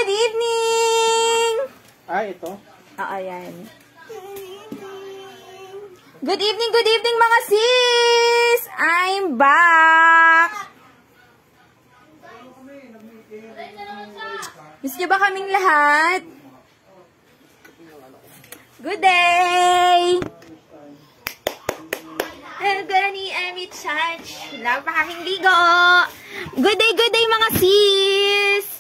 Good evening! Ito? Ayan. Good evening mga sis! I'm back! Miss niyo ba kaming lahat? Good day! Gani Amy Church. Napakaking ligo. Good day mga sis.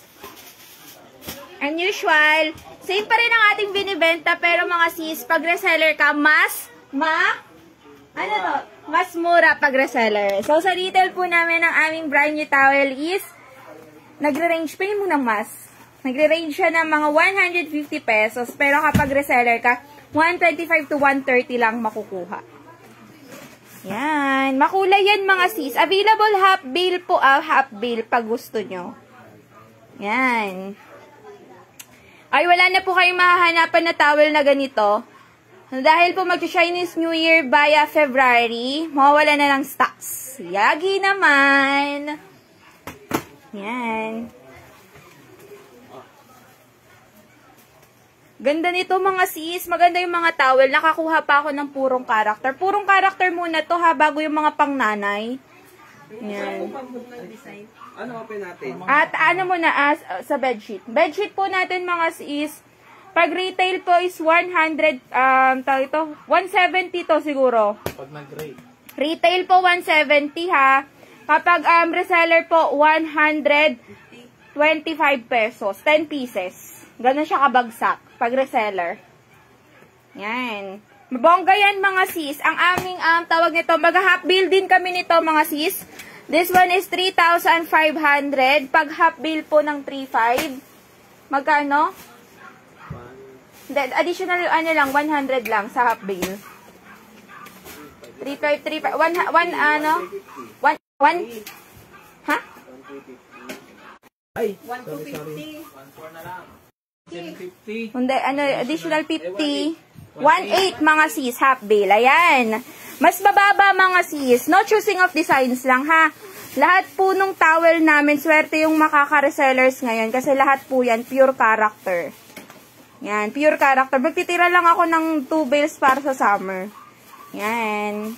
Unusual. Same pa rin ang ating binibenta pero mga sis, pag reseller ka, mas mura pag reseller. So sa retail po namin ang aming brand new towel is nagre-range pa yun ng mas. Nagre-range siya ng mga 150 pesos pero kapag reseller ka, 125 to 130 lang makukuha. Yan. Makulay yan mga sis. Available half bale po. Half bale pag gusto nyo. Yan. Ay, wala na po kayong mahahanapan na towel na ganito. Dahil po mag-Chinese New Year via February, mawawala na ng stocks. Yagi naman. Yan. Ganda nito mga sis. Maganda yung mga towel. Nakakuha pa ako ng purong character. Purong character muna to ha, bago yung mga pangnanay. Yan. Ano open natin? At ano muna sa bedsheet. Bedsheet po natin mga sis. Pag retail po is 170 to siguro. Pag nag-rate. Retail po 170 ha. Kapag reseller po 125 pesos. 10 pieces. Ganun siya kabagsak. Pag reseller. Yan. Mabongga yan mga sis. Ang aming tawag nito, mag-half bill din kami nito mga sis. This one is 3,500. Pag half bill po ng 3,500. Magkano? Additional lang, 100 lang sa half bill. 3,500. 1 ha? Ay, 1,250. 1,400 na lang. 1050. Hindi, additional 50. 1,800 mga sis, half bill. Ayan. Mas bababa mga sis. No choosing of designs lang ha. Lahat po nung towel namin, swerte yung makaka-resellers ngayon kasi lahat po yan, pure character. Yan, pure character. Magtitira lang ako ng 2 bales para sa summer. Yan.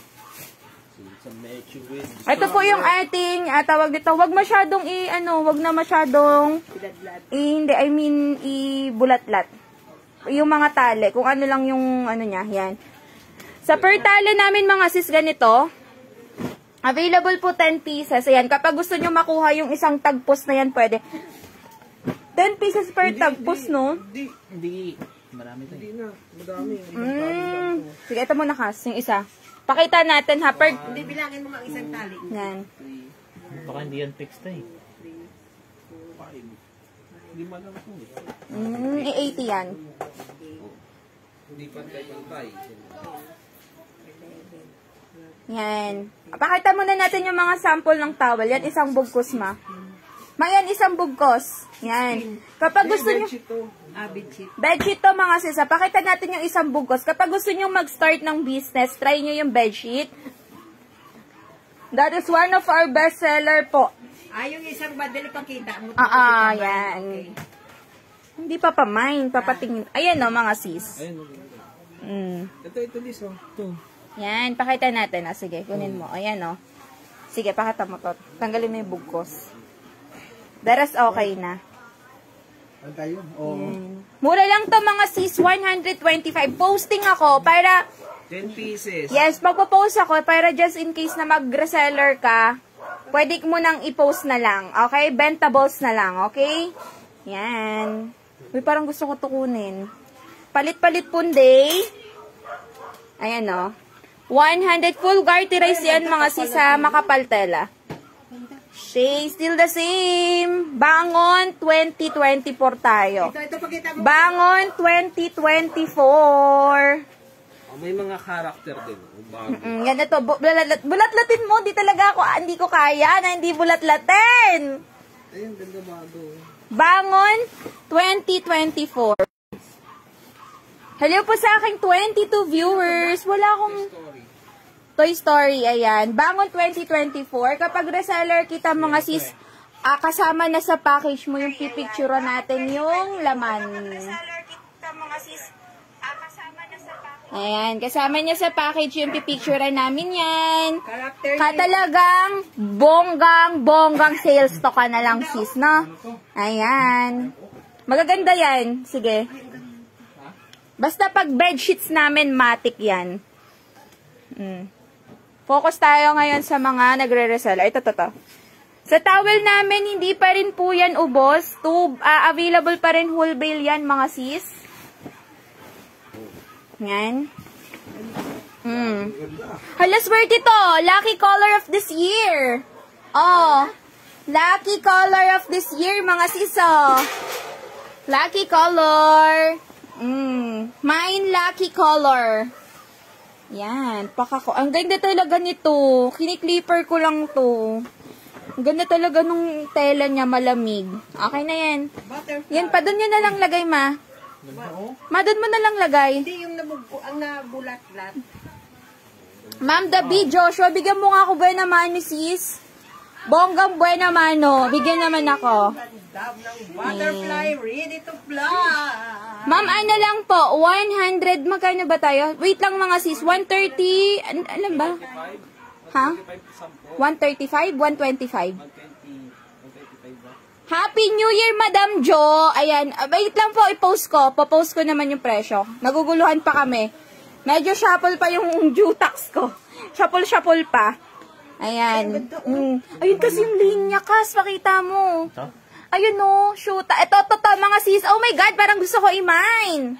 Ito po yung ating tawag dito. Wag masyadong wag na masyadong bulatlat. Yung mga tali, kung ano lang yung niya, yan. Sa per tali namin mga sis ganito, available po 10 pieces. Ayan, kapag gusto nyo makuha yung isang tagpos na yan, pwede. 10 pieces per tagpos, no? Hindi. Marami tayo. Hindi na. Madami. Sige, ito muna kas, yung isa. Pakita natin ha. Hindi, bilangin mo ang isang tali. Yan. Baka hindi yan fixed eh. 3, 4, 5. Hindi man lang po eh. 80 yan. Hindi pantay-pantay. Yan. Pakita muna natin yung mga sample ng towel. Yan, isang bugkos ma. Yan, isang bugkos. Yan. Kapag gusto nyo... Bedsheet to mga sisa. Pakita natin yung isang bugkos. Kapag gusto nyo mag-start ng business, try nyo yung bedsheet. That is one of our best seller po. Yung isang bundle pakita mo. Yan. Okay. Hindi pa pamain, papatingin. Ayan o mga sis. Ayan. Ito Liz oh. Ito. Yan, pakita natin. Sige, kunin mo. Ayan o. Sige, pakita mo to. Tanggalin mo yung bugkos. The rest okay na. Ano tayo? Mura lang to mga sis, 125. Posting ako para... 10 pieces. Yes, magpo-post ako para just in case na mag-reseller ka, pwede mo nang i-post na lang. Okay? Bentables na lang. Okay? Yan. Uy, parang gusto ko tukunin. Palit-palit punday. Ayan o. 100 full garterize yan mga sis sa makapal tela. Shade, still the same. Bangon 2024 tayo. Ito pakita mo. Bangon 2024. May mga character din. Yan ito. Bulatlatin mo. Hindi ko kaya na hindi bulatlatin. Ayun, ganda bago. Bangon 2024. Hello po sa aking 22 viewers. Wala akong... Toy Story, ayan. Bangon 2024. Kapag reseller kita mga sis, kasama na sa package mo yung pipicture natin yung laman. Ayan, kasama niya sa package yung pipicture namin yan. Katalagang bonggang sales to ka na lang sis, no? Ayan. Magaganda yan. Sige. Basta pag bedsheets namin, matic yan. Focus tayo ngayon sa mga nagre-resell. Ito. Sa towel namin, hindi pa rin po yan ubos. Available pa rin whole bale yan, mga sis. Yan. Hala, swerte to. Lucky color of this year. Oh. Lucky color of this year, mga sis, oh. Lucky color. Mine lucky color. Yan. Ang ganda talaga nito. Kinikliper ko lang to. Ang ganda talaga nung tela niya, malamig. Okay na yan. Yan, pa doon nyo na lang lagay, ma. Ma, doon mo na lang lagay. Hindi yung ang nabulat-lat. Ma'am Dabi, Joshua, bigyan mo nga ako buena mano, sis. Bonggang buena mano. Bigyan naman ako. Butterfly, ready to fly. Ma'am, ano lang po, 100, magkano ba tayo? Wait lang mga sis, 130, ano ba? Ha? 135? 125? Happy New Year, Madam Jo! Ayan, wait lang po, i-post ko. Pa-post ko naman yung presyo. Naguguluhan pa kami. Medyo shuffle pa yung Jutax ko. Shuffle pa. Ayan. Ayun kasi yung linya, Kas. Pakita mo. Ayun o, shoot. Ito, mga sis. Oh my God, parang gusto ko i-mine.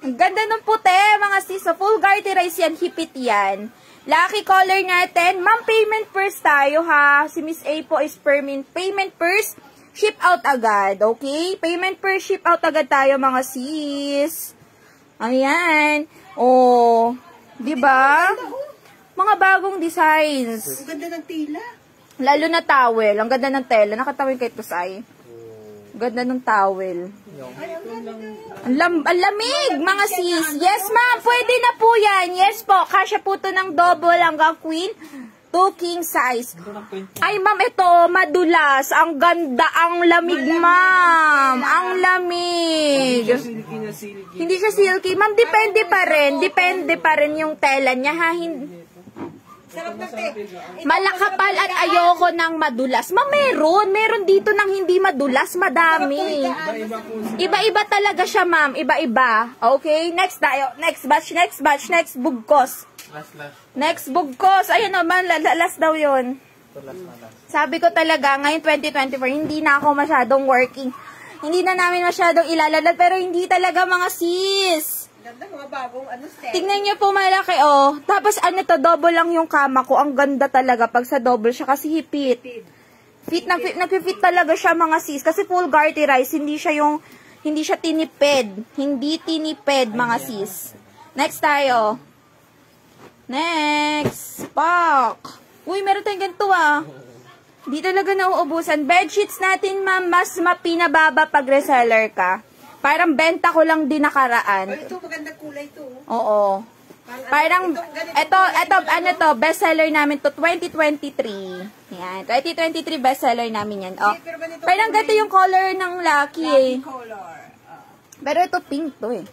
Ang ganda ng puti, mga sis. So, full garterize yan, hipit yan. Lucky color natin. Ma'am, payment first tayo, ha. Si Miss A po is payment first, ship out agad. Okay? Payment first, ship out agad tayo, mga sis. Ayan. Oh, diba? Mga bagong designs. Ang ganda ng tila. Lalo na towel. Ang ganda ng tela. Nakatawin kay Tusay. Ang ganda ng towel. Ang lamig, mga sis. Yes, ma'am. Pwede na po yan. Yes po. Kasya po to ng double hanggang queen. 2 king size. Ay, ma'am, ito. Madulas. Ang ganda. Ang lamig, ma'am. Ang lamig. Hindi siya silky. Ma'am, depende pa rin. Depende pa rin yung tela niya, ha? Malakapal at ayoko ng madulas. Meron. Meron dito ng hindi madulas. Madami. Iba-iba talaga siya, ma'am. Iba-iba. Okay? Next tayo. Next batch. Next bugkos. Next bugkos. Ayun naman. Last daw yun. Sabi ko talaga, ngayon 2024, hindi na ako masyadong working. Hindi na namin masyadong ilalalad. Pero hindi talaga, mga sis. Ganda, mga bagong step. Tingnan niyo po, malaki, oh. Tapos, double lang yung kama ko. Ang ganda talaga pag sa double siya kasi hipit. Nag-fit talaga siya, mga sis. Kasi full garterize, hindi siya tinipid. Hindi tinipid, mga sis. Next tayo. Next. Pak. Uy, meron tayong ganito, ah. Hindi talaga nauubusan. Bedsheets natin, ma'am, mas mapinababa pag reseller ka. Parang benta ko lang din nakaraan. Ito, magandang kulay ito. Oo. Parang, ito, bestseller namin to, 2023. Yan, 2023 bestseller namin yan. Oh. Parang ganito yung color ng Lucky, eh. Pero ito pink to, eh.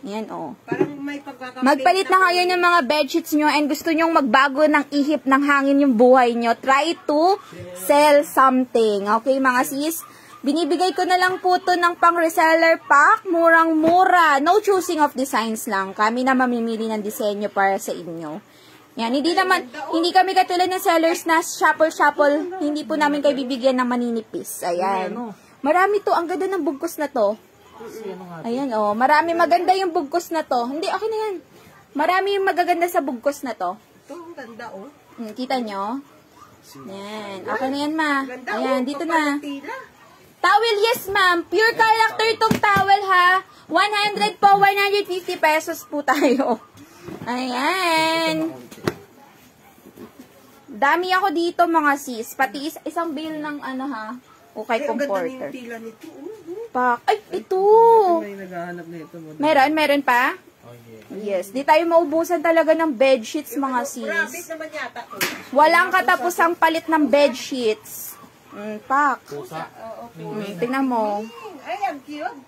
Yan, oh. Parang may pagkakapit. Magpalit na kayo ng mga bedsheets nyo and gusto nyong magbago ng ihip ng hangin yung buhay nyo. Try to sell something. Okay, mga sis? Binibigay ko na lang po to ng pang-reseller pack. Murang-mura. No choosing of designs lang. Kami na mamimili ng disenyo para sa inyo. Yan. Hindi kami katulad ng sellers na shuffle. Hindi po namin kayo bibigyan ng maninipis. Ayan. Marami to. Ang ganda ng bugkos na to. Ayan, oh. Marami maganda yung bugkos na to. Hindi, okay na yan. Marami yung magaganda sa bugkos na to. Ito, ang ganda, oh. Kita nyo? Yan. Okay na yan, ma. Ayan, dito na. Towel, yes, ma'am. Pure character itong towel, ha. 100 po, 150 pesos po tayo. Ayan. Dami ako dito, mga sis. Pati isang bill ng ha. Okay, comforter. Pak. Ay, ito. Meron pa? Yes. Di tayo maubusan talaga ng bedsheets, mga sis. Walang katapusang palit ng bedsheets. Pak. Pusa. Tingnan mo. Ay, ang cute.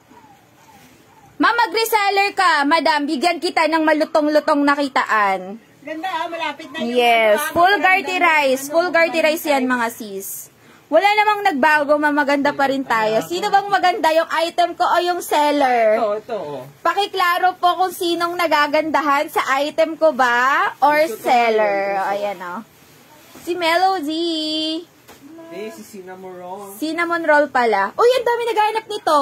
Ma'am, mag-reseller ka. Madam, bigyan kita ng malutong-lutong nakitaan. Ganda malapit na yung Yes, ano, full maganda garty yung rice. ano, Full garty rice yan, mga sis. Wala namang nagbago, maganda pa rin tayo. Sino bang maganda, yung item ko o yung seller? Ito, oh. Pakiklaro po kung sinong nagagandahan sa item ko ba or seller. Ayan o. Si Melody. Si cinnamon roll. Cinnamon roll pala. Uy, ang dami naghahanap nito.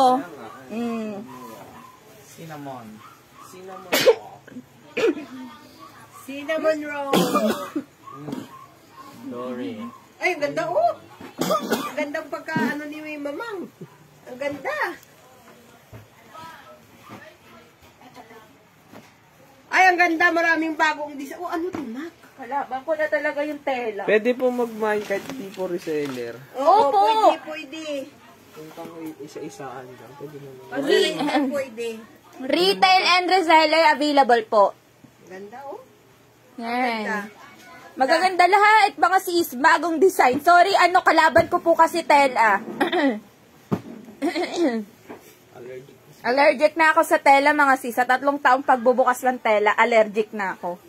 Cinnamon. Cinnamon roll. Cinnamon roll. Dory. Ay, ang ganda oh. Ang gandang pagka ni Mamang. Ang ganda. Ay, ang ganda. Maraming bagong design. Oh, ano to, Mac? Kalaban ko na talaga yung tela. Pwede po mag-mine kahit hindi po reseller. Oo, Opo. pwede. Kung pang isa-isaan lang, pwede naman. Pwede. Retail and reseller available po. Ganda oh. Yan. Ganda. Magaganda lahat, mga sis. Bagong design. Sorry, kalaban ko po kasi tela. Allergic. Allergic na ako sa tela, mga sis. Sa 3 taong pagbubukas ng tela, allergic na ako.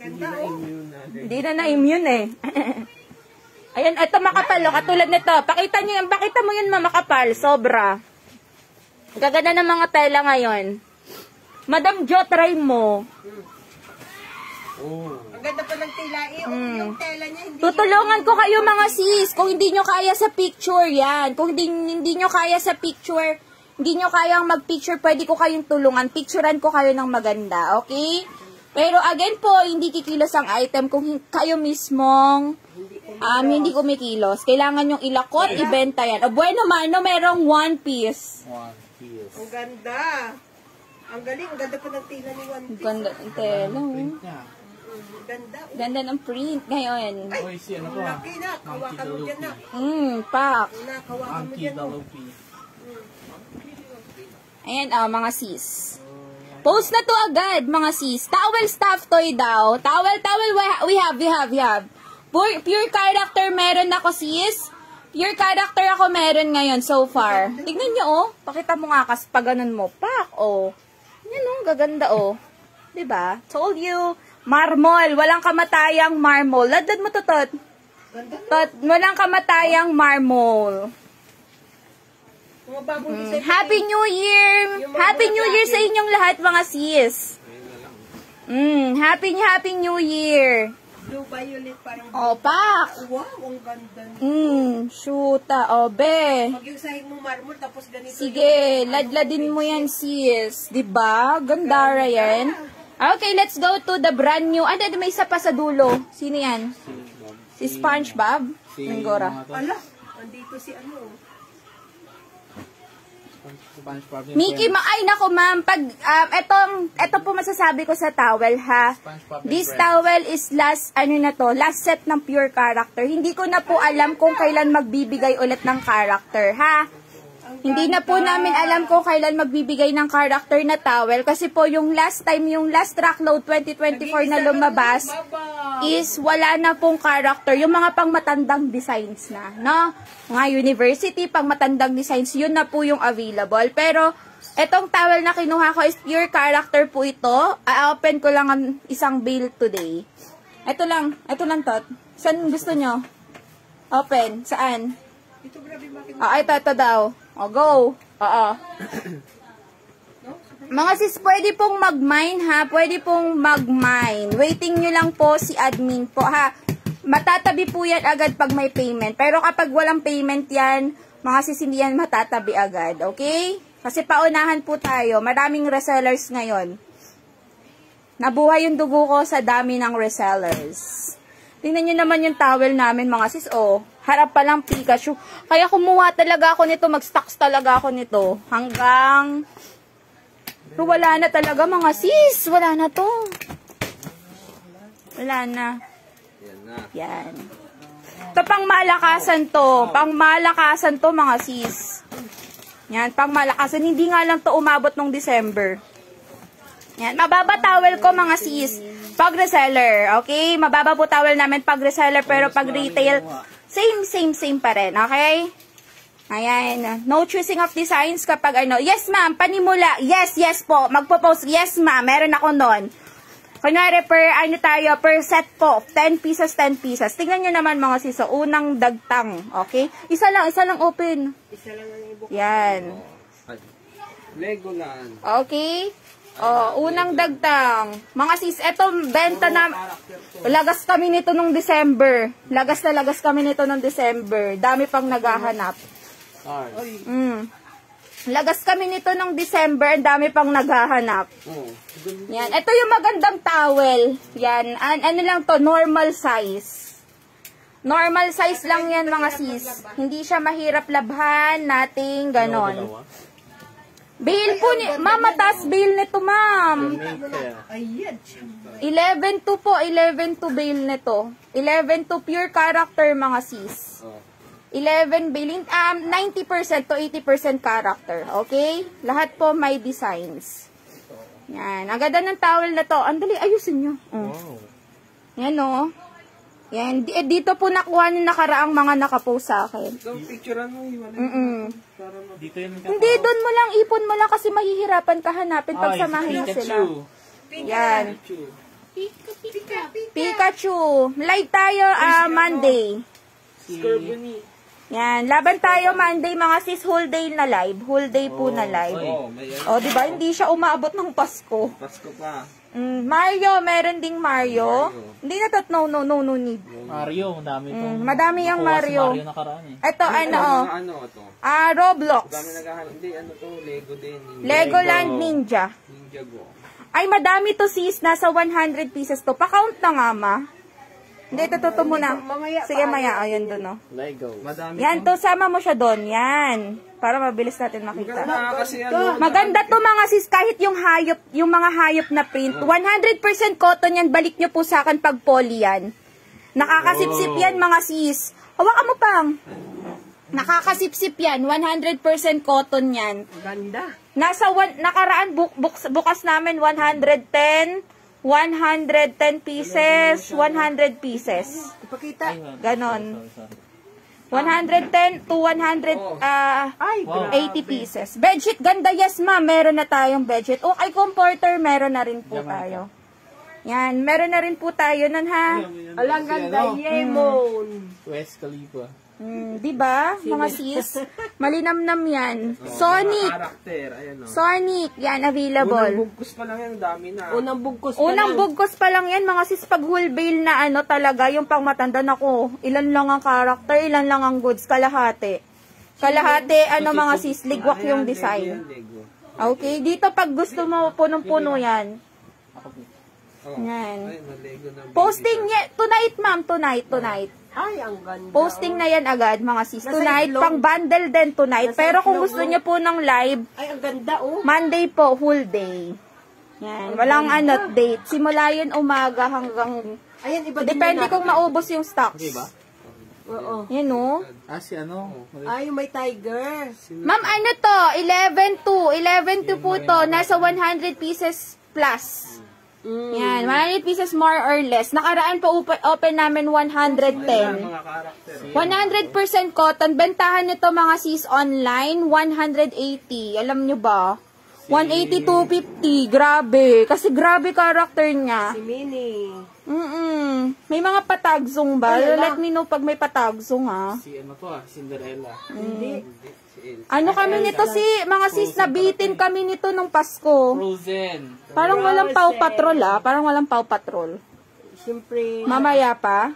Ganda oh. Hindi na na-immune eh. Ayan, ito makapal. Katulad nito. Pakita mo yun, makapal. Sobra. Gaganda ng mga tela ngayon. Madam Jo, try mo. Oh. Ang ganda pa ng tela. Yung tela niya hindi. Tutulungan ko kayo, mga sis. Kung hindi nyo kaya sa picture, yan. Kung hindi nyo kaya sa picture, hindi nyo kayang mag-picture, pwede ko kayong tulungan. Picturean ko kayo ng maganda, okay? Pero again po, hindi kikilos ang item kung kayo mismong hindi kumikilos. Kailangan yung ilakot, ibenta yan. O bueno mano, merong 1 piece. 1 piece. Ang ganda. Ang galing. Ang ganda pa ng tela ni One Piece. Ganda ng tela. Ganda. Oh. Ganda ng print ngayon. Uy, si ano ba? Laki na. Kawakan mo dyan na. Pak. Kawakan mo dyan. Oh. Ayan, mga sis. Post na to agad, mga sis. Towel stuff toy daw. Towel, we have. Pure character meron ako, sis. Pure character ako meron ngayon so far. Tignan nyo, oh. Pakita mo nga kas pag ganun mo. Pak, oh. Yan, oh. Gaganda, oh. Diba? Told you. Marmol. Walang kamatayang marmol. Ladad mo to, Tot. Walang kamatayang marmol. Mga bagong design. Happy New Year! Happy New Year sa inyong lahat, mga sis. Happy New Year. Blue violet parang. O, Pak. Wow, ang ganda. Shoota. O, be. Pag yung sahig mo marmol, tapos ganito. Sige, ladladin mo yan, sis. Diba? Gandara yan. Okay, let's go to the brand new. May isa pa sa dulo. Sino yan? Si SpongeBob? Nangora. Ala, andito si ano. Mickey, ay nako ma'am, pag eto po masasabi ko sa towel ha. This towel is last set ng pure character. Hindi ko na po alam kung kailan magbibigay ulit ng character ha. Hindi na po namin alam kung kailan magbibigay ng character na towel kasi po yung last Rockload 2024 na lumabas is wala na pong character. Yung mga pang matandang designs na, no? Mga university, pang matandang designs, yun na po yung available. Pero, etong towel na kinuha ko is pure character po ito. I-open ko lang ang isang bale today. Ito lang, Tot. Saan gusto nyo? Open, saan? Ito grabe makin. Ito daw. O, go. Oo. Mga sis, pwede pong mag-mine ha. Pwede pong mag-mine. Waiting nyo lang po si admin po ha. Matatabi po yan agad pag may payment. Pero kapag walang payment yan, mga sis, hindi yan matatabi agad. Okay? Kasi paunahan po tayo. Maraming resellers ngayon. Nabuhay yung dugo ko sa dami ng resellers. Tingnan nyo naman yung towel namin, mga sis. Oh, harap pa lang Pikachu. Kaya kumuha talaga ako nito. Mag-stocks talaga ako nito. Hanggang... Pero wala na talaga, mga sis. Wala na to. Wala na. Yan. Ito pang malakasan to. Pang malakasan to, mga sis. Yan, pang malakasan. Hindi nga lang to umabot nung December. Yan, mababa towel ko, mga sis. Pag reseller, okay? Mababa po towel namin pag reseller, pero pag retail, Same pa rin, okay? Ayan. No choosing of designs kapag ano. Yes, ma'am. Panimula. Yes po. Magpo-post. Yes, ma'am. Meron ako nun. Kunyari, per set po. 10 pieces. Tingnan nyo naman mga sis. So, unang dagtang. Okay? Isa lang open. Isa lang ang ibuk. Yan. Legoland. Okay? Unang dagtang. Mga sis, eto, benta na. Lagas kami nito nung December. Lagas kami nito nung December. Dami pang naghahanap. Lagas kami nito nung December. Dami pang naghahanap. Yan. Ito yung magandang towel. Yan. Ano lang to? Normal size. Normal size lang yan mga sis. Hindi siya mahirap labhan. Nating ganon. Bail po ni... Ma'am, mataas bail nito, ma'am. Ayan. 11 to po. 11 to bail nito. 11 to pure character, mga sis. 11 bail. 90% to 80% character. Okay? Lahat po may designs. Yan. Ang ganda ng towel na to. Andali, ayusin nyo. Wow. Yan, o. Yan. Dito po nakuha ng nakaraang mga nakapost sa akin. So, picturean mo yung Dito yun. Hindi, doon mo lang, ipon mo lang kasi mahihirapan ka hanapin pag samahin na sila. Yan. Pikachu. Live tayo Monday. Scorbunny. Yan. Laban tayo Monday, mga sis. Whole day na live. Whole day po na live. O, diba? Hindi siya umaabot ng Pasko. Pasko pa. Mario. Meron ding Mario. Hindi na no need. Mario, madami to. Madami yung Mario. Mario nakaraan eh. Ito, Ano to? Roblox. Dami naghahanap. Hindi, ano to? Lego din. Legoland Ninja. Ninja Go. Ay, madami to sis. Nasa 100 pieces to. Pa-count na nga, ma. Hindi, ito muna. Sige, maya. Ayun doon, no. Lego. Madami. Yan, to. Sama mo siya doon. Yan. Para mabilis natin makita. Ganda kasi ano. Maganda to, mga sis. Kahit yung hayop, yung mga hayop na print. 100% cotton yan. Balik nyo po sa akin pag poly yan. Nakakasipsip yan, mga sis. Hawakan mo pang. Nakakasipsip yan. 100% cotton yan. Ganda. Nakaraan bukas namin 110 pieces, 100 pieces. Ipakita. Ganon. 110 to 180 pieces. Bedsheet, ganda, yes ma'am. Meron na tayong bedsheet. Okay, comforter, meron na rin po tayo. Yan, meron na rin po tayo nun, ha? Alang ganda. Yemon. West Khalifa. Diba, mga sis? Malinamnam yan. Sonic. Karakter, ayan o. Sonic, yan, available. Unang bugkos pa lang yan, dami na. Unang bugkos pa lang yan, mga sis, pag whole bail na ano talaga, yung pang matanda na ko, ilan lang ang character, ilan lang ang goods, kalahati. Kalahati, ano mga sis, ligwak yung design. Okay, dito pag gusto mo, punong-puno yan. Yan. Posting niya, tonight ma'am, tonight. Ay, ang ganda. Posting na yan agad, mga sis. Tonight, pang bundle din tonight. Pero kung gusto niyo po ng live, ay, ang ganda, oh. Monday po, whole day. Yan, walang date. Simula yun umaga hanggang... Ayan, iba din. Depende kung maubos yung stocks. Okay ba? Oo. Yan, no? Si ano? Ay, may tiger. Ma'am, ano to? 11 to po to. Nasa 100 pieces plus. Yan, 100 pieces more or less. Nakaraan pa open namin 110. 100% cotton. Bentahan nito mga sis online, 180. Alam nyo ba? 180, 250. Grabe. Kasi grabe character niya. Si Minnie. May mga patagsong ba? Let me know pag may patagsong, ha? Si ano to Cinderella. Hindi. Ano kami nito mga sis, nabitin kami nito nung Pasko. Frozen. Parang walang Paw Patrol, Parang walang Paw Patrol. Siyempre. Mamaya pa.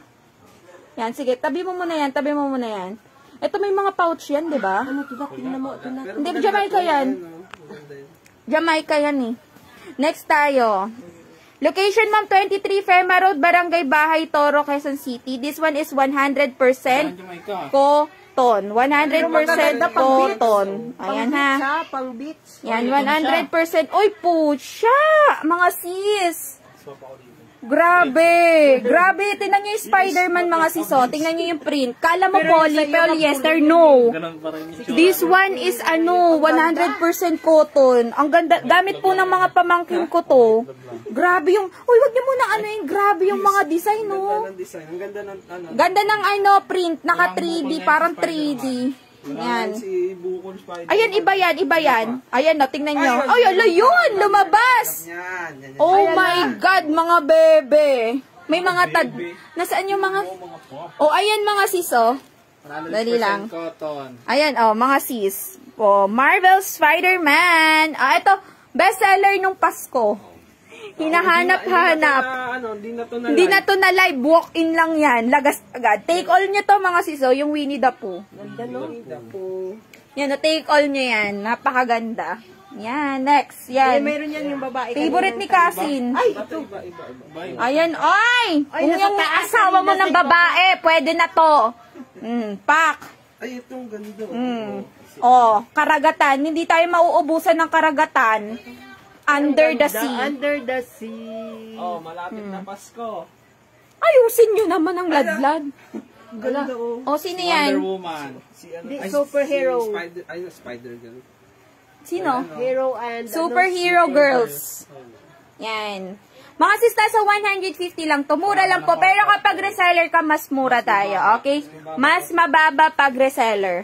Yan, sige, tabi mo muna yan. Ito may mga pouch yan, di ba? Ano, tudak, tingnan mo. Hindi, Jamaica yan. Jamaica yan, eh. Next tayo. Location, ma'am, 23 Fema Road, Barangay Bahay, Toro, Quezon City. This one is 100% cotton. 100% cotton. Ayan, ha. Pang beach. Yan, 100%. Uy, pucha! Mga sis! Grabe! Grabe! Tingnan nyo yung Spider-Man mga siso. Tingnan nyo yung print. Kala mo polyester. No. Ganun pa rin yung This one is 100% cotton. Ang ganda. Gamit po ng mga pamangkin ko to. Grabe yung... Uy, wag nyo muna grabe yung mga design, no? Ang design. Ang ganda ng ano. Ganda ng print. Naka 3D. Parang 3D. Yan. Si Bukol Spider. Ayan, iba yan. Ayan, no, tingnan nyo. Ay, ala yun! Lumabas! Yan. Oh my God, mga bebe. May mga Nasaan yung mga... Oh, ayan mga sis, oh. Dali lang. cotton. Ayan, oh, mga sis. Oh, Marvel Spider-Man. Ah, ito, bestseller nung Pasko. Hinahanap-hanap. Hindi na to na live. Walk-in lang yan. Lagas agad. Take all nyo to, mga sis, oh. Yung Winnie the Pooh. Ganda, no? Yan, oh, take all nyo yan. Napakaganda. Yan, next. Yan. Meron yan yung babae. Favorite ni Kasin. Ay, ito. Ayan, ay! Kung yung asawa mo ng babae, pwede na to. Pak. Ay, itong ganda. Oh, karagatan. Hindi tayo mauubusan ng karagatan. Under the sea. Under the sea. Oh, malapit na Pasko. Ayusin nyo naman ang ladlad. Ganda, oh. Oh, sino Wonder yan? Woman. Si ano? Di, Ay, superhero. Si Spider-Girl. Sino? Hero and... Superhero girls. Yan. Mga sis, nasa 150 lang to. Mura lang po. Pero kapag reseller ka, mas mura tayo. Okay? Mas mababa pag reseller.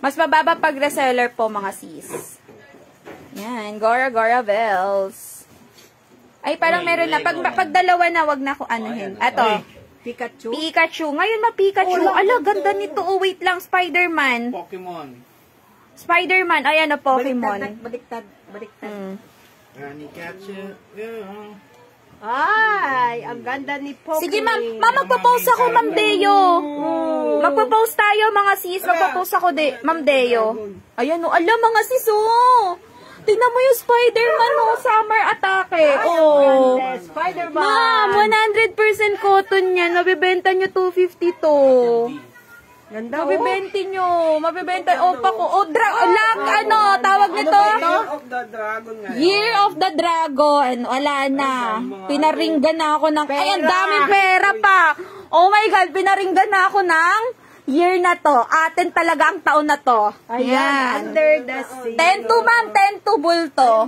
Mas mababa pag reseller po, mga sis. Yan. Gora Bells. Ay, parang meron na. Pag dalawa na, wag na ko anuhin. Ato. Pikachu. Ngayon ma-Pikachu. Ala, ganda nito. Oh, wait lang. Spider-Man. Spider-Man. Ayan na, Pokemon. Baliktad. Granny Catcher. Yeah. Ay, ang ganda ni Pokemon. Sige, ma'am. Ma'am, magpo-post ako, Ma'am Deo. Magpo-post tayo, mga sis. Magpo-post ako, Ma'am Deo. Ayan, oh. Ala, mga sis, oh. Tingnan mo yung Spider-Man, oh. Summer Atake. Oh. Spider-Man. Ma'am, 100% cotton yan. Mabibenta nyo 250 to. Ganda, Mabibenta nyo. Mabibenta. Oh, pako. Oh, tawag nito? Year of the Dragon nga. Year of the Dragon. Wala na. Pinaringgan na ako ng... Ay, ang daming pera pa. Oh my God, pinaringgan na ako ng year na to. Atin talaga ang taon na to. Ayan. Under the sea. 10 to, ma'am. 10 to bulto.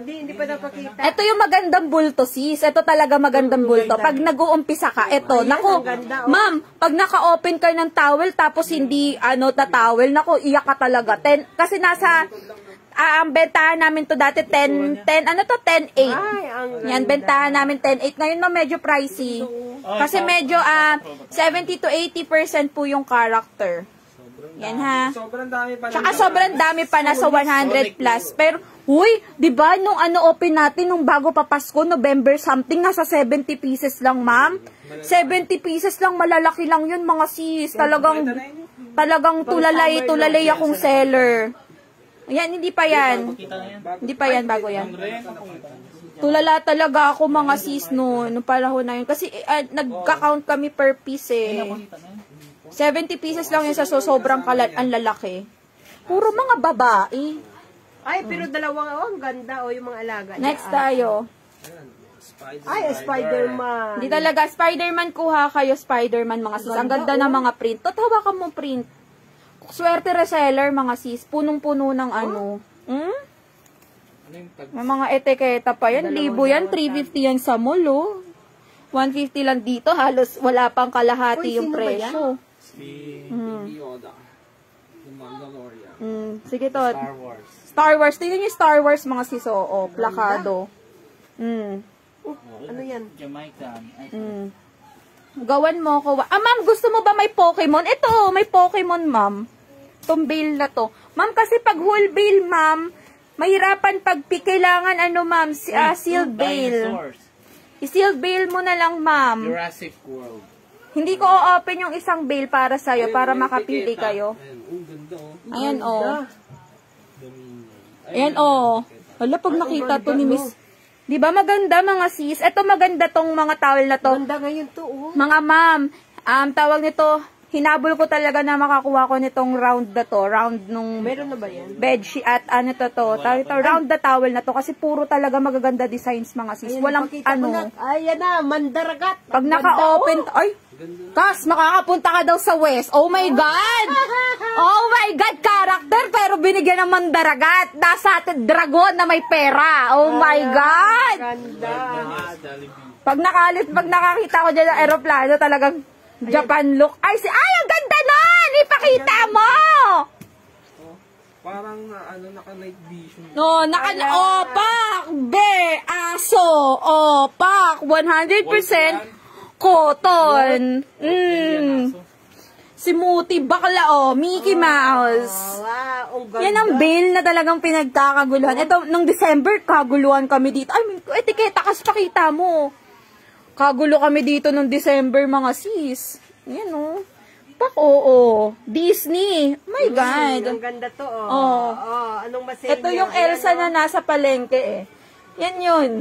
Hindi pa napakita. Ito yung magandang bulto, sis. Ito talaga magandang bulto. Pag nag-uumpisa ka, ito. Naku, ma'am, pag naka-open ka ng towel, tapos hindi, tatawel, naku, iyak ka talaga. Kasi nasa, ang bentahan namin to dati, 10, 10.8. Yan, bentahan namin 10.8. Ngayon, ma'am, medyo pricey. Kasi medyo, 70 to 80% po yung character. Yan, ha. Sobrang dami pa. Tsaka sobrang dami pa, nasa 100 plus. Pero, huy, di ba nung open natin, nung bago pa Pasko, November something, nasa 70 pieces lang, ma'am. 70 pieces lang, malalaki lang yun, mga sis. Talagang tulalay akong seller. Ayan, hindi pa yan. Hindi pa yan, bago yan. Tulala talaga ako, mga sis, no panahon na yun. Kasi, nagka-count kami per piece, eh. 70 pieces lang yun sa sobrang ang lalaki. Puro mga babae. Ay, pero dalawang, ang ganda, yung mga alaga. Next tayo. Ay, Spider-Man. Hindi talaga, Spider-Man, kuha kayo, Spider-Man, mga sis. Ang ganda ng mga print. Hawakan mo print. Swerte reseller, mga sis. Punong-puno ng May mga etiketa pa yan. Libo yan, 350 yan sa mall, oh. 150 lang dito, halos wala pang kalahati yung presyo. Yoda. The Mandalorian. Sige to. Star Wars. Tingnan niyo Star Wars, mga sis. Oh, plakado. Ano yan? Jamaican. Gawan mo ko. Ma'am, gusto mo ba may Pokemon? Ito, may Pokemon, ma'am. Itong bale na to. Ma'am, kasi pag whole bale, ma'am, mahirapan pag kailangan, ma'am, sealed bale. I-sealed bale mo na lang, ma'am. Jurassic World. Hindi ko o-open yung isang bale para sa'yo, para makapili kayo. Ayan, oh. Ayan, oh. Wala, pag nakita to ni Miss. Di ba maganda, mga sis? Ito maganda tong mga towel na to. Ganda ngayon to, oh. Mga ma'am, tawag nito, hinabol ko talaga na makakuha ko nitong round na to. Round nung Meron na ba yan? bedsheet at ano to. Round the towel na to. Kasi puro talaga magaganda designs mga sis. Ayan, Walang pakita mo na. ano. Ayan na, mandaragat. Pag naka-open, ay, Kas, makakapunta ka daw sa West. Oh my God! Oh my God, character, pero binigyan ng mandaragat. Nasa atin, dragon na may pera. Oh my God! Ganda. Pag nakakita ko dyan ng aeroplano, talagang Japan look. Ay, ang ganda nun! Ipakita mo! Parang ano, naka-night vision. No, opak, bear, aso, opak, 100% cotton. Si Muti, bakla, Mickey Mouse. Wow, ang ganda. Yan ang bail na talagang pinagkakaguluhan. Ito, nung December, kaguluhan kami dito. Ay, etiketa, kas pakita mo. Kagulo kami dito nung December, mga sis. Yan, Disney. My God. Ang ganda to, anong masaya Ito yung Elsa na nasa palengke, eh. Yan yun.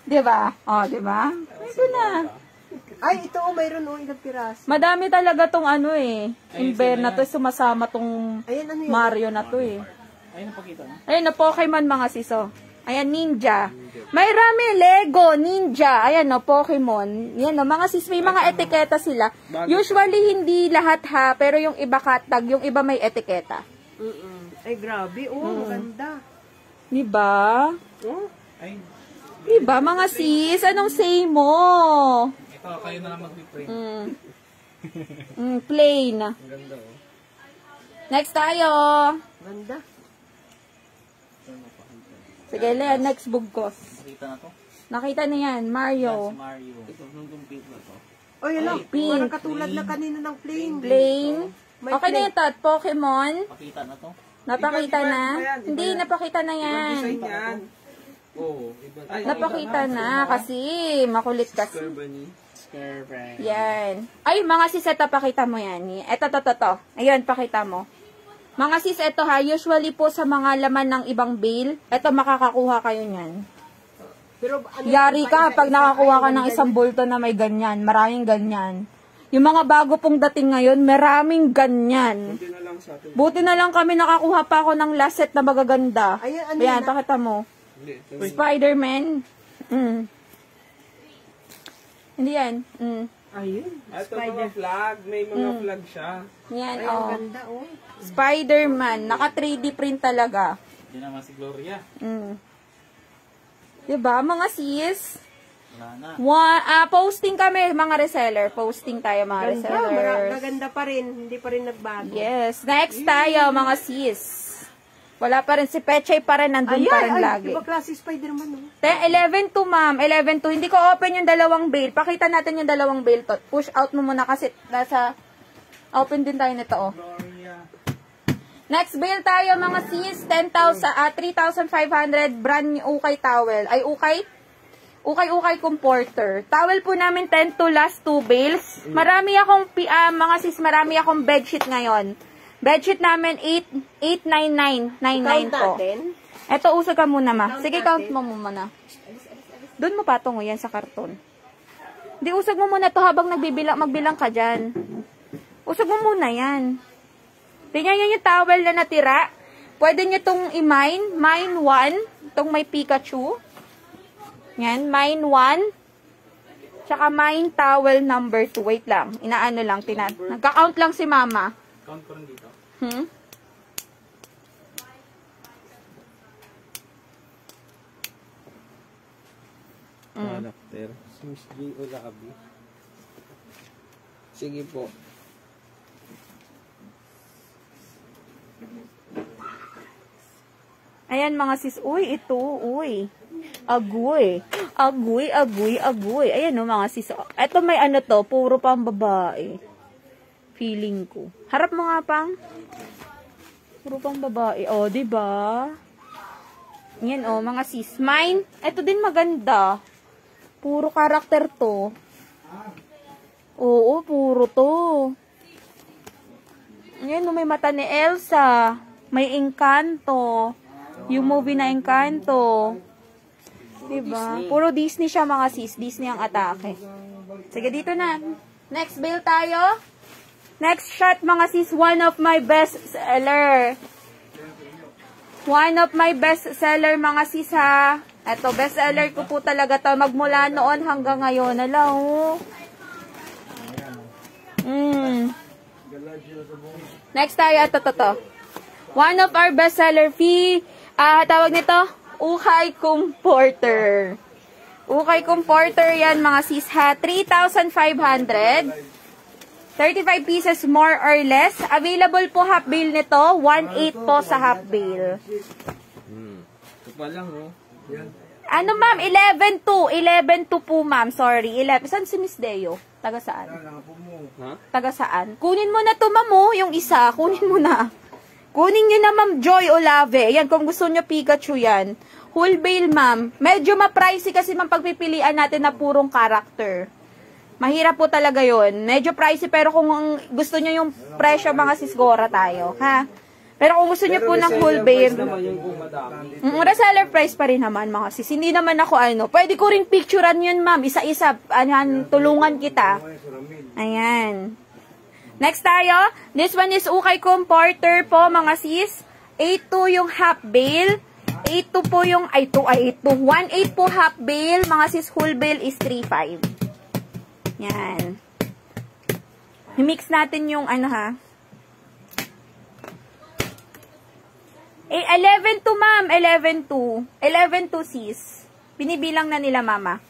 Diba? Diba? Ito na. Ay, ito, mayroon ilang piras. Madami talaga tong Ember na to. Sumasama tong Ayan, ano yun? Mario na to, eh. Ayun, napakita na. Ayun na, Pokemon mga siso. Ayan, Ninja. May rami, Lego, Ninja. Ayan, Pokemon. Yan, mga sis, may mga etiketa sila. Usually, hindi lahat ha, pero yung iba katag, yung iba may etiketa. Ay, grabe. Ang ganda. Diba? Ay, Diba, mga sis? Anong say mo? ito, kayo na lang mag-print. Plain. Ang ganda, Next tayo. Ganda. Sige, Lea, next bugkos. Nakita na to? Nakita na yan, Mario. Si Mario. Ito, nung complete na to. Oh, yun lang. pink. Parang katulad na kanina ng plain. Plain. May Okay na plain. ito, at Pokemon. Pakita na to? Napakita Iba na? yan, iba Hindi, yan. napakita na yan. Design yan. Iba. Ay, Napakita na kasi makulit kasi. Bunny. Scarbrand. Yan. Ay, mga sis, ito, pakita mo yan. Ito. Ayun, pakita mo. Mga sis, ito ha, usually po sa mga laman ng ibang bail, ito makakakuha kayo niyan. Pero, ano, Yari ka pag nakakuha ka ng isang bulto na may ganyan. Maraming ganyan. Yung mga bago pong dating ngayon, maraming ganyan. Hindi na lang sa atin. Buti na lang kami nakakuha pa ako ng last set na magaganda. Ayan, ano Ayan, yan, pakita mo. Hindi. Spider-Man. Hindi yan. Ayun. Ito mga flag. May mga flag siya. Yan, Ay, ang ganda, Spider-Man. Naka 3D print talaga. Hindi naman si Gloria. Diba, mga sis? Wala na. Posting kami, mga reseller. Posting tayo, mga resellers. Maganda pa rin. Hindi pa rin nagbago. Yes. Next tayo, mga sis. Wala pa rin. Si Pechay pa rin. Nandun pa rin lagi. Iba klase Spider-Man, 11-2, ma'am. 11-2. Hindi ko open yung dalawang bail. Pakita natin yung dalawang bail to. Push out mo muna kasi nasa open din tayo nito, Gloria. Next bail tayo, mga sis. 3,500 brand new ukay towel. Ay, ukay comforter. Towel po namin 10 to last 2 bails. Marami akong, mga sis, marami akong bedsheet ngayon. Bedsheet namin 899.99 po. Eto, usog ka muna, ma. Sige, count mo muna. Doon mo patungo yan sa karton. Di, usog mo muna to habang magbilang ka dyan. Usog mo muna yan. Tingnan nyo yung towel na natira. Pwede nyo itong i-mine. Mine 1. Itong may Pikachu. Yan, mine 1. Tsaka mine towel number 2. Wait lang. Inaano lang. Nagka-count lang si mama. Count ko rin dito. Character. Si Miss J. Olabi. Sige po. Ayan mga sis. Uy, ito. Uy. Agoy. Agoy. Ayan o mga sis. Ito may ano to. Puro pang babae. Feeling ko. Harap mo nga pang. Puro pang babae. O, diba? Yan o, mga sis. Mine. Ito din maganda. Puro karakter to. Oo, puro to. Yan o, may mata ni Elsa. May Encanto. Yung movie na Encanto. Diba? Puro Disney siya mga sis. Disney ang atake. Sige, dito na. Next bail tayo. Next shot mga sis, one of my best seller. One of my best seller mga sis ha. Ito, best seller ko po talaga to. Magmula noon hanggang ngayon. Ala, oh. Next tayo, ito. One of our best seller fee, tawag nito, Ukay Comforter. Ukay Comforter yan mga sis ha. 3,500. 35 pieces more or less. Available po half bill nito. 1,800 po sa half bill. Ito pa lang, oh. Yan. Ano ma'am? 11,200. 11,200 po ma'am. Sorry. 11. Saan si Miss Deo? Taga saan? Ha? Taga saan? Kunin mo na to ma'am oh. Yung isa. Kunin mo na. Kunin nyo na ma'am Joy Olave. Yan. Kung gusto nyo Pikachu yan. Whole bale ma'am. Medyo ma-pricey kasi ma'am pagpipilian natin na purong character. Mahirap po talaga yon. Medyo pricey pero kung gusto nyo yung presyo mga sisgora tayo. Ha? Pero kung gusto niyo po ng whole bale, reseller price pa rin naman mga sis. Hindi naman ako pwede ko ring picturean yun ma'am. Isa-isa, tulungan kita. Ayan. Next tayo. This one is Ukay Comforter po mga sis. 8,200 yung half bale. 8,200 po yung, 8,200. 1,800 po half bale. Mga sis, whole bale is 3,500. Yan. I-mix natin yung ha. 11,200 ma'am. 11,200. 11,200 sis. Binibilang na nila mama.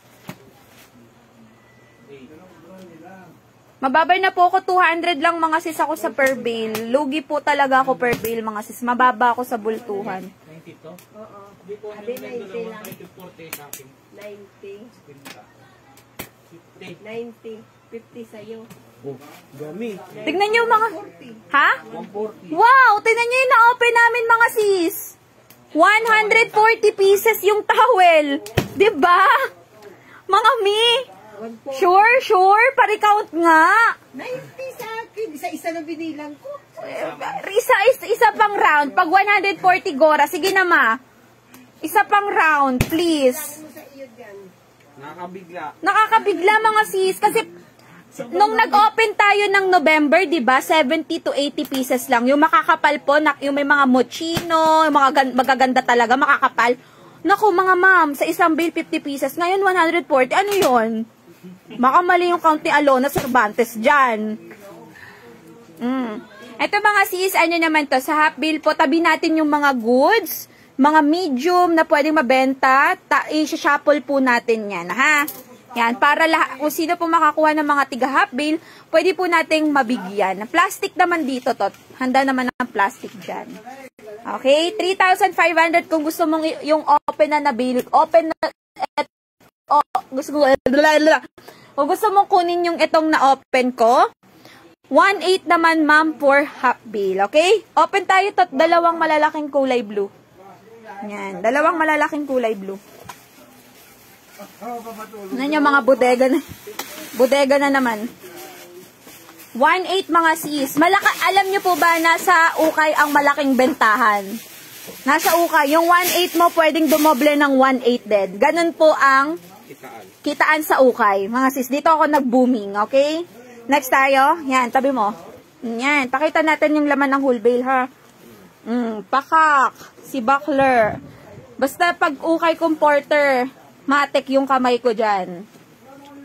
Mababay na po ako. 200 lang mga sis ako sa per bale. Lugi po talaga ako per bale mga sis. Mababa ako sa bultuhan. 90 to? Oo. Di po, Sabi 90 lang. 40 sa akin. 90. 50. 90. 50 sa'yo. Oh, dami. Tignan nyo mga... 40. Ha? 140. Wow! Tignan nyo yung na-open namin mga sis. 140 pieces yung towel. Diba? Mga mi. 140. Sure. Pare-count nga. 90 sa akin. Isa-isa na binilang ko. Isa pang round. Pag 140 gora. Sige na ma. Isa pang round, please. Ano sa iyo dyan? Nakakabigla. Nakakabigla mga sis. Kasi nung nag-open tayo ng November, di ba 70 to 80 pieces lang. Yung makakapal po, yung may mga mochino, yung mga magaganda talaga, makakapal. Naku, mga ma'am, sa isang bale 50 pieces. Ngayon, 140. Ano yun? Makamali yung count ni Alona Cervantes dyan. Ito mga sis, ano naman to, sa half bill po, tabi natin yung mga goods, mga medium na pwedeng mabenta, i-shuffle po natin yan, ha? Yan, para kung sino po makakuha ng mga tiga half bill, pwede po nating mabigyan. Plastic naman dito to, handa naman ng plastic dyan. Okay, 3,500 kung gusto mong yung open na bill, open na, kung gusto mong kunin yung itong na-open ko, 1,800 naman ma'am for half bill. Okay? Open tayo to, dalawang malalaking kulay blue. Yan, dalawang malalaking kulay blue. Ano yung mga bodega na. Bodega na naman. 1,800 mga sis. Alam nyo po ba nasa Ukay ang malaking bentahan? Nasa Ukay. Yung 1,800 mo pwedeng dumoble ng 1,800 din. Ganun po ang kitaan sa Ukay. Mga sis, dito ako nag-booming. Okay? Next tayo. Yan, tabi mo. Yan, pakita natin yung laman ng whole bale ha. Pakak. Si Buckler. Basta pag Ukay Comforter, matik yung kamay ko dyan.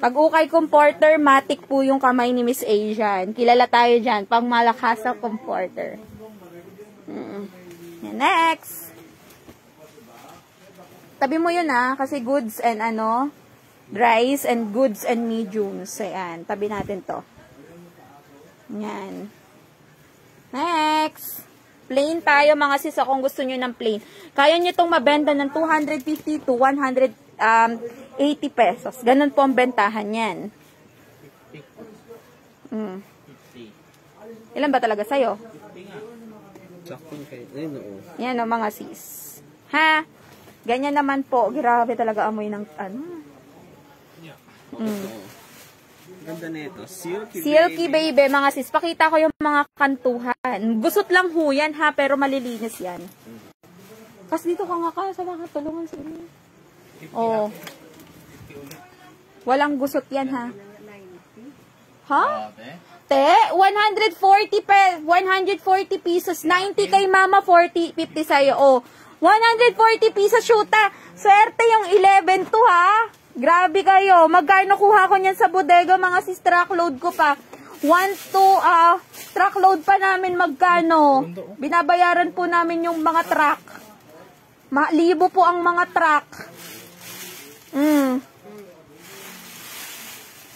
Pag Ukay Comforter, matik po yung kamay ni Miss Asian. Kilala tayo dyan. Pang malakas sa Comforter. Next. Tabi mo yun kasi goods and dries and goods and mediums. Ayan, tabi natin to. Yan. Next. Plain tayo mga sis kung gusto nyo ng plain. Kaya nyo itong mabenta ng 250 to 180 pesos. Ganun po ang bentahan yan. 50. Ilan ba talaga sa'yo? 50 nga. Yan o mga sis. Ha? Ganyan naman po. Grabe talaga amoy ng Ganda nito. Silky baby. Mga sis. Pakita ko yung mga kantuhan. Gusot lang ho yan ha. Pero malilinis yan. Kasi dito ka nga sa mga tulungan sa inyo. Oh. Walang gusot yan ha. Ha? Te, 140 pesos. 90 kay mama, 40, 50 sa'yo. Oh, 140 pesos, shoota. Swerte yung 11 to, ha? Grabe kayo. Magkano kuha ko niyan sa bodega, mga sis, truckload ko pa. 1, 2, truckload pa namin magkano. Binabayaran po namin yung mga truck. Libo po ang mga truck.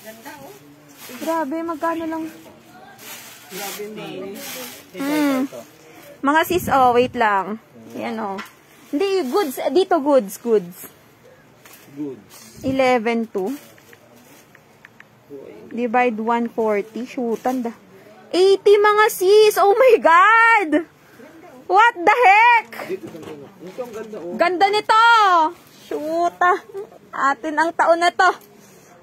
Ganda, oh. Grabe, magkano lang. Grabe mami. Mga sis, oh, wait lang. Yan, oh. Hindi, goods. Dito, goods. Goods. 11 to. Divide 140. Shootan da. 80 mga sis. Oh my God! What the heck? Dito ganda na. Ito ang ganda oh. Ganda nito. Shoota. Atin ang taon na to.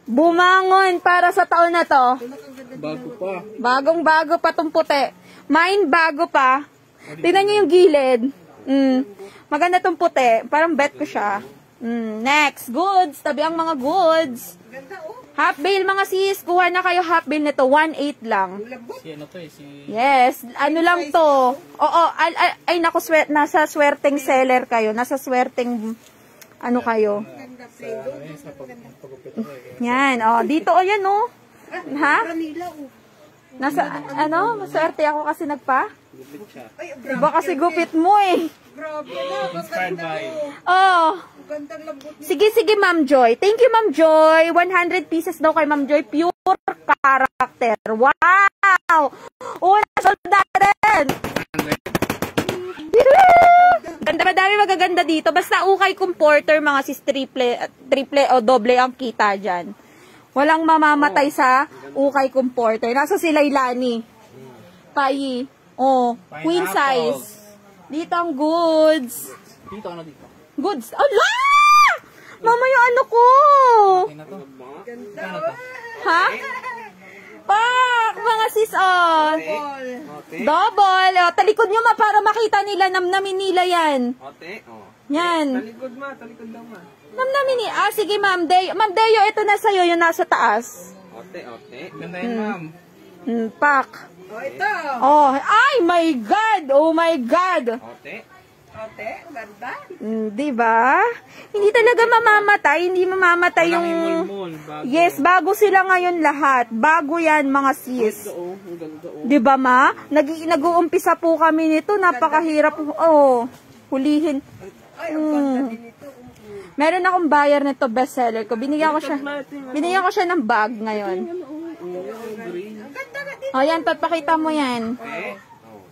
Bumangon para sa taon na to. Bago pa. Bagong-bago pa tong puti. Mine bago pa. Tingnan nyo yung gilid. Maganda tong puti. Parang bet ko siya. Next. Goods. Tabi ang mga goods. Ganda, oh. Half bail mga sis. Kuha na kayo half bail nito. 1.8 lang. Si ano to eh, si... Yes. Ano lang to. Oo. Ay naku. Nasa swerteng seller kayo. Nasa swerteng ano kayo. Ganda, play-doh. Sa pagupit ko eh. Yan. Oh, dito o yan oh. Ha? Manila, oh. Nasa ano? Maswerte ako kasi nagpa. Gupit siya. Ay, Iba kasi gupit mo eh. grabe na. Inspired by... Oh. Ang gandang lambot niya. Sige, Ma'am Joy. Thank you, Ma'am Joy. 100 pieces daw kay Ma'am Joy. Pure character. Wow! Una, soldarin! Ganda, madami magaganda dito. Basta ukay comporter, mga sis, triple o doble ang kita dyan. Walang mamamatay sa ukay comporter. Nasa si Lailani. Payi. Oh, queen size. Dito ang goods. Dito, ano dito? Goods. Ala! Mama, yung ano ko! Okay na to. Ganda, Ano oh. to? Ha? Pak! Mga sis, oh. Ote. Double. Oh, talikod nyo ma para makita nila. Namnamin nila yan. Ote. Oh. Yan. Talikod ma. Talikod daw ma. Namnamin ni. Sige, Ma'am Deo. Ma'am Deo, ito na sa'yo. Yung nasa taas. Ote. Ote. Ganda yun, ma'am. Pak. Oh, ito. Oh, ay my God! Oh my God! Ote. Ote, ganda. Diba? Hindi talaga mamamatay. Hindi mamamatay Walang yung... imulmul. Bago. Yes, bago sila ngayon lahat. Bago yan, mga sis. Ganda oh. Ang ganda oh. Diba, ma? Nag-uumpisa po kami nito. Napakahirap. Oh, hulihin. Ay, ang ganda din ito. Meron akong buyer nito, bestseller ko. Binigyan ko siya ng bag ngayon. Green. Ang ganda na din. O, yan, papakita mo yan. Ote.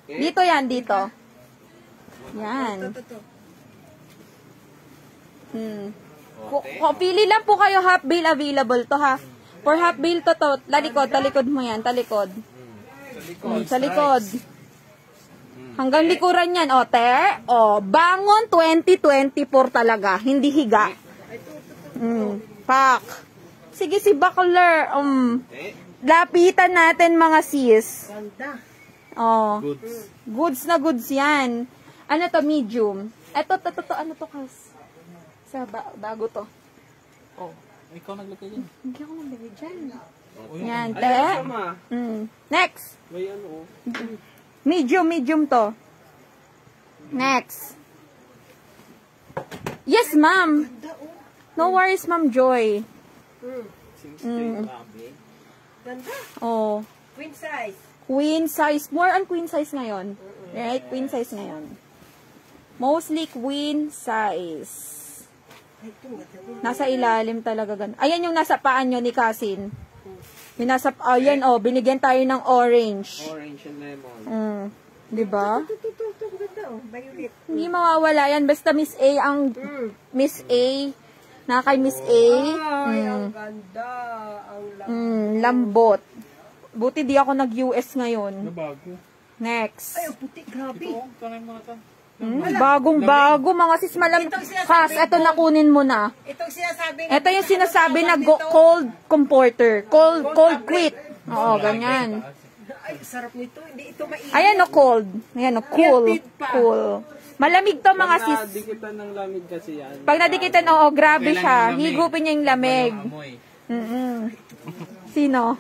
Ote. Dito yan, dito. Yan. Ito. Pili lang po kayo half bill available to, ha. For half bill to, talikod mo yan, talikod. Sa likod. Hanggang likuran yan, o, te. O, bangon 2024 talaga. Hindi higa. Pak. Sige, si Bakler. Lapitan natin, mga sis. Ganda. Oh. Goods. Goods na goods yan. Ano to, medium? Eto, ano to, kas? Bago to. Oh, ikaw naglagay dyan. Hindi ako nabili dyan. Ote. Yan, Ay, te. ano ma? Next. May ano oh. Medium to. Next. Yes, ma'am. Ganda, oh. No worries, Ma'am Joy. Ganda. Oh. Queen size. Queen size. More on queen size ngayon. Right? Queen size ngayon. Mostly queen size. Ay, ito, ganda din. Nasa ilalim talaga ganun. Ayan yung nasa paan nyo ni Cousin. Yung nasa, ayan oh, binigyan tayo ng orange. Orange and lemon. Diba? Ito, ganda, oh. Violet. Hindi mawawala yan. Basta Miss A ang, Miss A. Na kay Miss A. Ay, ang ganda. Ang Lambot. Buti di ako nag-US ngayon. Bago. Next. Ay, ang puti. Grabe. Ito, tanay mo na to. Bagong-bago, mga sis malam. Kas, eto nakunin mo na. Itong sinasabi Ito yung sinasabi na cold comforter. Cold quit. Oo, ganyan. Ay, sarap nito. Hindi ito mainit. Ayan o, cold. Ayan o, cool. Cool. Malamig to, mga sis. Dikitan ng lamig kasi yan. Pag nadikitan, oo, grabe siya. Higupin niya yung lamig. Amoy. Sino?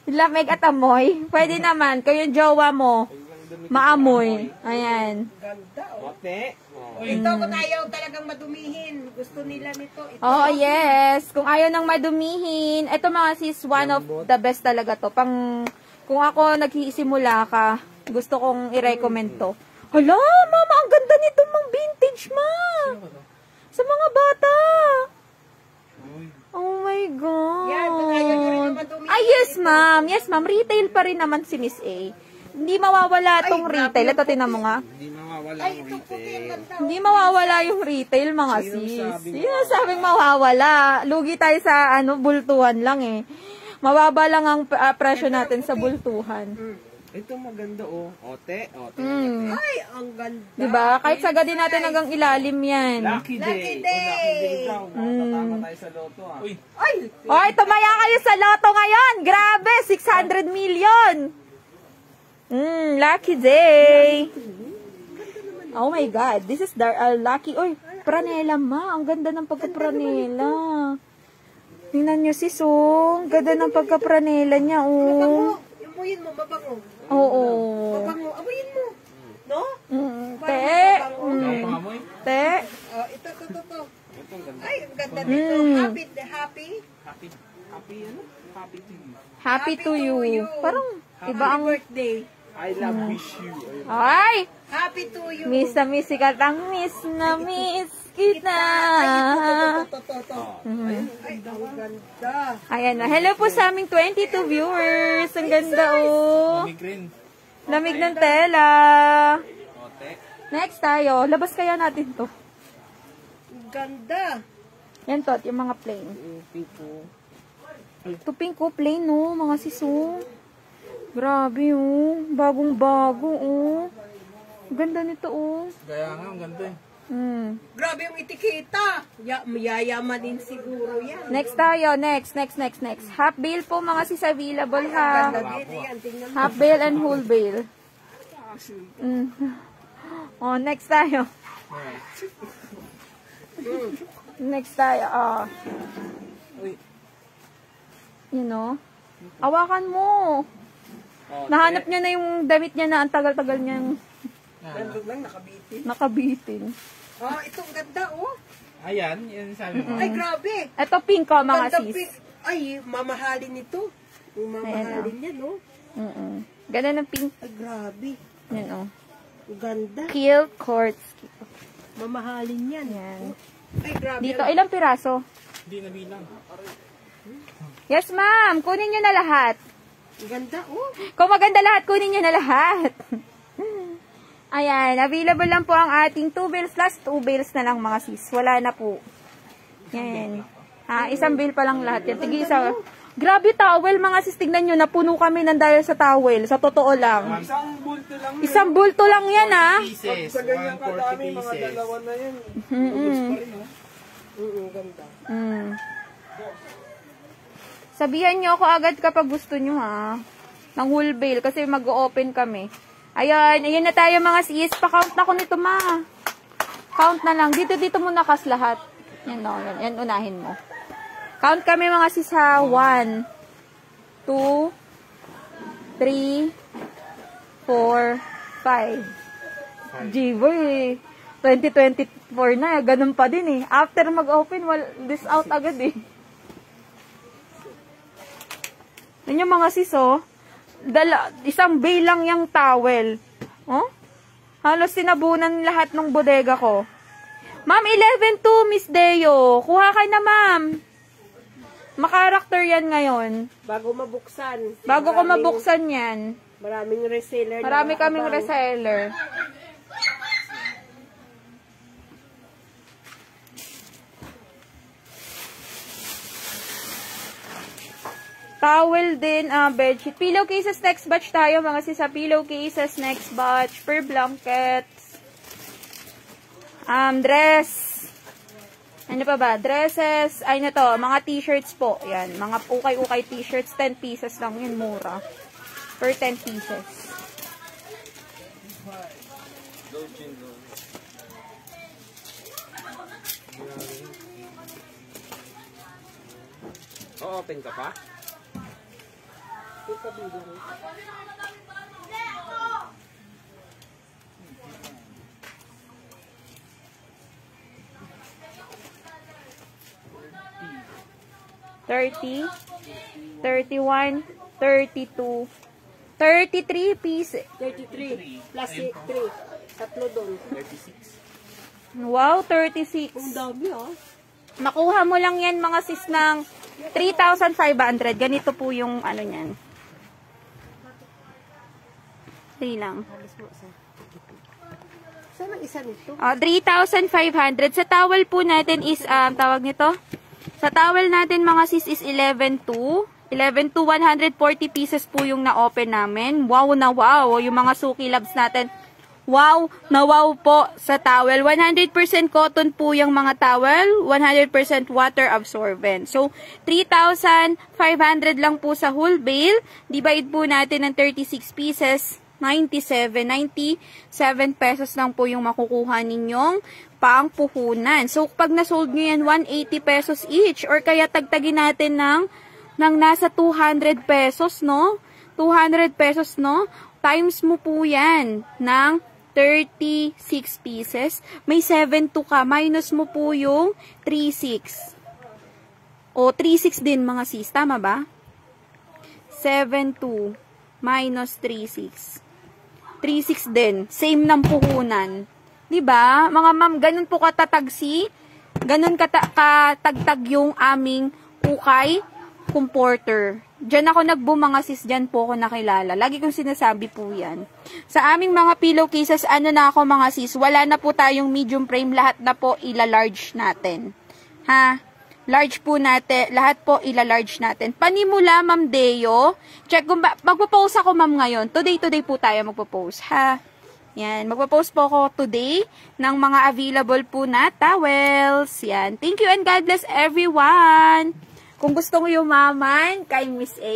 Lamig at amoy. Pwede naman. Kung yung jowa mo, maamoy. Ayan. Ganda, oh. Ote. Oh. Ito, kung ayaw talagang madumihin. Gusto nila nito. Ito. Oh, yes. Kung ayaw nang madumihin, ito mga sis, one of the best talaga to. Kung ako nagsisimula ka, gusto kong i-recommend to. Hala, mama, ang ganda nito, mang vintage, ma. Sa mga bata. Oh my God. Yan, kung ayaw nyo rin naman dumihin. Ay, yes, ma'am. Yes, ma'am. Retail pa rin naman si Miss A. Hindi mawawala tong retail. Ito, tinan mo nga. Hindi mawawala Ay, ang ito puti. Ang retail. ganda. Hindi mawawala yung retail, mga sis. Sino sabing mawawala? Lugi tayo sa bultuhan lang eh. Mababa lang ang presyo natin sa bultuhan. Ito maganda oh. Ote. Ote. Ay, ang ganda. Diba? Kahit sagadin natin hanggang ilalim yan. Lucky day. Lucky Oh, lucky day day. daw. Matatama tayo sa loto ah. Uy, Ay, Hoy, tumaya kayo sa loto ngayon. Grabe, 600 million. Lucky day. Oh my God, this is the lucky. Oy, pranela ma. Ang ganda ng pagkapranela. Tingnan nyo sis, oh. Ang ganda ng pagkapranela niya, oh. mabango. Amuyin mo, mabango. Oo. Mabango, amuyin mo. No? Te. pangamoy. Te. Oh, ito. Ito ang ganda. Ay, ang ganda nito. Happy. Happy. Happy ano? Happy to you. Happy to you. Parang iba Happy ang... birthday. I love wish you. Ayun. Ay! Happy to you. Miss na miss sikat ang miss na miss kita. Ito. Oh. Ay, ang ganda. Ayan na. Hello po sa aming 22 viewers. Ang ganda, oh. Migraine. Lamig ng tela. Ote. Next tayo. Labas kaya natin to. Ang ganda. Yan to, yung mga plain. Pink po. Ito pink ko, plain, no. Mga siso. Grabe, oh. Bagong-bago, oh. Ang ganda nito, oh. Kaya nga, ang ganda eh. Grabe yung etiketa. Mayayaman din siguro yan. Next tayo. Next. Half bale po, mga sis, available, ha. Ganda din yan. Tingnan mo. Half bale and whole bale. Oh, next tayo. Next tayo. Oh. Uy, You know? Awakan mo. Ote. Nahanap niya na yung damit niya na ang tagal-tagal niyang Nandun lang, nakabitin. nakabitin. Oh, ito ang ganda, oh. ayan, yan sabi mo. Ay, grabe. Ito pink ko, mga Ganda sis. pink. Ay, mamahalin ito. Yung mamahalin niya, no? Ganda ng pink. Ay, grabe. Yan, oh. Ang ganda. Kill quartz. Mamahalin yan. Yan. Ay, grabe. Dito, ilang piraso? Hindi nabilang. Yes, ma'am. Kunin niyo na lahat. Ang ganda, oh. Kung maganda lahat, kunin niyo na lahat. Ayan, available lang po ang ating 2 bales plus 2 bales na lang, mga sis. Wala na po. Yan. Isang bill pa lang lahat yan. Tigi isa. Grabe towel, mga sis. Tignan nyo, napuno kami ng dahil sa towel. Sa totoo lang. Isang bulto lang. Isang bulto lang yan, ha. Pieces. Sa ganyan 140 kadami, mga pieces. dalawa na yan. Ganda. Sabihan nyo ako agad kapag gusto nyo, ha. Ng whole bale, kasi mag-open kami. Ayan na tayo, mga sis. Pa-count na ko nito, ma. Count na lang. Dito muna kas lahat. Yan, no. Yan, unahin mo. Count kami, mga sis, ha. 1, 2, 3, 4, 5. G-boy, 2024 na. Ganun pa din, eh. After mag-open, this out agad, eh. Yan yung mga sis, oh. Isang bay lang yung towel. Oh? Halos sinabunan lahat ng bodega ko. Ma'am, 11 to, Miss Deo. Kuha ka na, ma'am. Makarakter yan ngayon. Bago mabuksan. Bago ko mabuksan yan. Maraming reseller. Marami kaming reseller. Towel din, bedsheet. Pillow cases, next batch tayo. Mga sisa pillow cases, next batch. Per blankets. Dress. Ano pa ba? Dresses. Ay na to, mga t-shirts po. Yan, mga ukay-ukay t-shirts. 10 pieces lang yun, mura. Per 10 pieces. O-open ka pa? Ipabilang. $30, $31, $32, $33 pieces. 33. Plus 3. Tatlo doon. 36. Wow, 36. Ang dami Makuha mo lang yan mga sis ng 3,500. Ganito po yung ano niyan. Dali lang. Saan ang isa nito? 3,500. Sa towel po natin is, tawag nito? Sa towel natin mga sis is 11,200. 140 pieces po yung na-open namin. Wow na wow. Yung mga Suki Labs natin. Wow na wow po sa towel. 100% cotton po yung mga towel. 100% water absorbent. So, 3,500 lang po sa whole bale. Divide po natin ng 36 pieces. 97 pesos lang po yung makukuha ninyong pangpuhunan. So, pag nasold nyo yan, 180 pesos each. Or kaya tagtagin natin ng nasa 200 pesos, no? 200 pesos, no? Times mo po yan ng 36 pieces. May 7,200 ka. Minus mo po yung 3,600. O, 3,600 din mga sis. Tama ba? 7,200 minus 3,600. 3,600 din. Same ng puhunan. Diba? Mga ma'am, ganun po katatagsi. Ganun katagtag yung aming ukay comporter. Diyan ako nag-boom mga sis, diyan po ako nakilala. Lagi kong sinasabi po yan. Sa aming mga pillowcases, ano na ako mga sis, wala na po tayong medium frame, lahat na po ila-large natin. Ha? Large po natin, lahat po ila-large natin. Panimula, Ma'am Deo. Check kung magpo-post ako, ma'am, ngayon. Today po tayo magpo-post, ha? Yan, magpo-post po ako today ng mga available po na towels. Yan. Thank you and God bless everyone. Kung gusto mo yumaman kay Miss A,